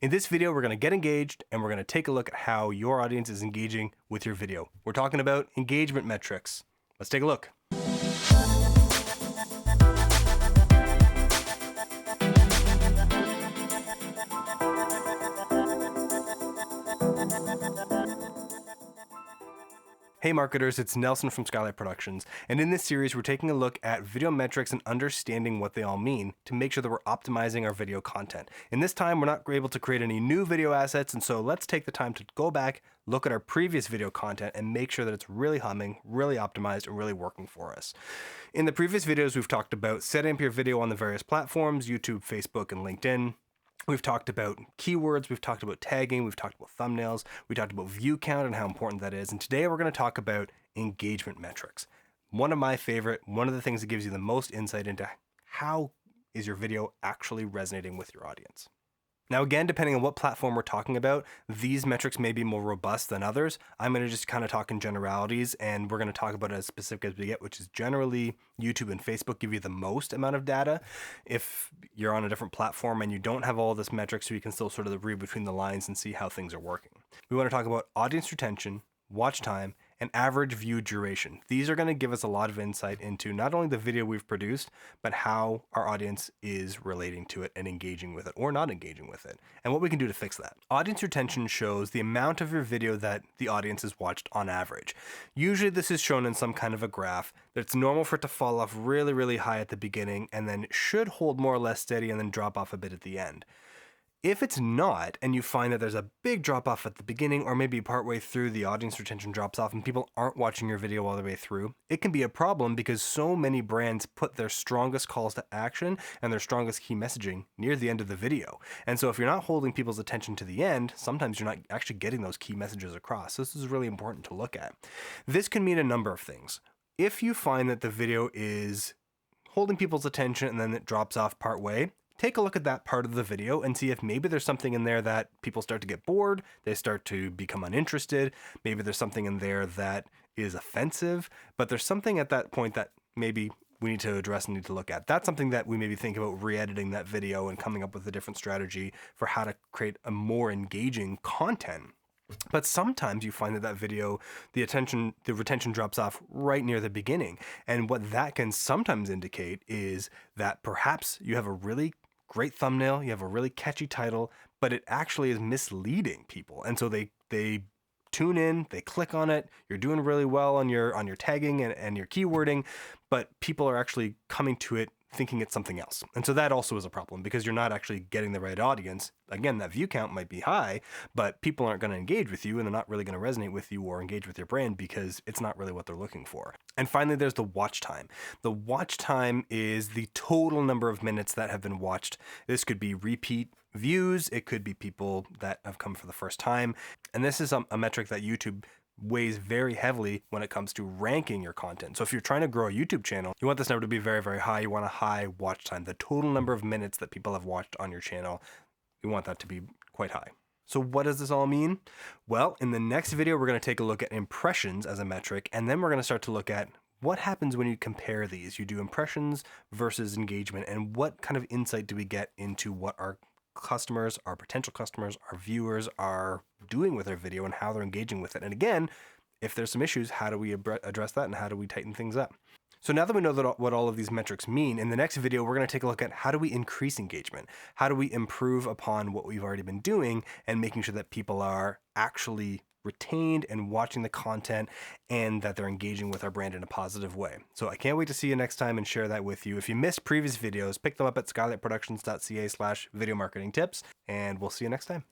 In this video, we're going to get engaged and we're going to take a look at how your audience is engaging with your video. We're talking about engagement metrics. Let's take a look. Hey marketers, it's Nelson from Skylight Productions, and in this series we're taking a look at video metrics and understanding what they all mean to make sure that we're optimizing our video content. In this time we're not able to create any new video assets, and so let's take the time to go back, look at our previous video content, and make sure that it's really humming, really optimized, and really working for us. In the previous videos we've talked about setting up your video on the various platforms, YouTube, Facebook, and LinkedIn. We've talked about keywords, we've talked about tagging, we've talked about thumbnails, we talked about view count and how important that is. And today we're going to talk about engagement metrics. One of my favorite, one of the things that gives you the most insight into how is your video actually resonating with your audience. Now again, depending on what platform we're talking about, these metrics may be more robust than others. I'm going to just kind of talk in generalities, and we're going to talk about it as specific as we get, which is generally YouTube and Facebook give you the most amount of data. If you're on a different platform and you don't have all this metrics, so you can still sort of read between the lines and see how things are working. We want to talk about audience retention, watch time, and average view duration. These are going to give us a lot of insight into not only the video we've produced, but how our audience is relating to it and engaging with it or not engaging with it, and what we can do to fix that. Audience retention shows the amount of your video that the audience has watched on average. Usually this is shown in some kind of a graph. It's normal for it to fall off really, really high at the beginning and then should hold more or less steady and then drop off a bit at the end. If it's not, and you find that there's a big drop off at the beginning, or maybe partway through the audience retention drops off and people aren't watching your video all the way through, it can be a problem because so many brands put their strongest calls to action and their strongest key messaging near the end of the video. And so if you're not holding people's attention to the end, sometimes you're not actually getting those key messages across. So this is really important to look at. This can mean a number of things. If you find that the video is holding people's attention and then it drops off partway, take a look at that part of the video and see if maybe there's something in there that people start to get bored, they start to become uninterested, maybe there's something in there that is offensive, but there's something at that point that maybe we need to address and need to look at. That's something that we maybe think about re-editing that video and coming up with a different strategy for how to create a more engaging content. But sometimes you find that video, the retention drops off right near the beginning. And what that can sometimes indicate is that perhaps you have a really great thumbnail, you have a really catchy title, but it actually is misleading people. And so they tune in, they click on it, you're doing really well on your tagging and your keywording, but people are actually coming to it thinking it's something else. And so that also is a problem because you're not actually getting the right audience. Again, that view count might be high, but people aren't going to engage with you and they're not really going to resonate with you or engage with your brand because it's not really what they're looking for. And finally, there's the watch time. The watch time is the total number of minutes that have been watched. This could be repeat views. It could be people that have come for the first time. And this is a metric that YouTube weighs very heavily when it comes to ranking your content. So if you're trying to grow a YouTube channel, you want this number to be very, very high. You want a high watch time. The total number of minutes that people have watched on your channel, you want that to be quite high. So what does this all mean? Well, in the next video, we're going to take a look at impressions as a metric, and then we're going to start to look at what happens when you compare these. You do impressions versus engagement, and what kind of insight do we get into what our customers, our potential customers, our viewers are doing with their video and how they're engaging with it. And again, if there's some issues, how do we address that and how do we tighten things up? So now that we know what all of these metrics mean, in the next video, we're going to take a look at how do we increase engagement? How do we improve upon what we've already been doing and making sure that people are actually retained and watching the content and that they're engaging with our brand in a positive way. So I can't wait to see you next time and share that with you. If you missed previous videos, pick them up at skylightproductions.ca/video marketing tips, and we'll see you next time.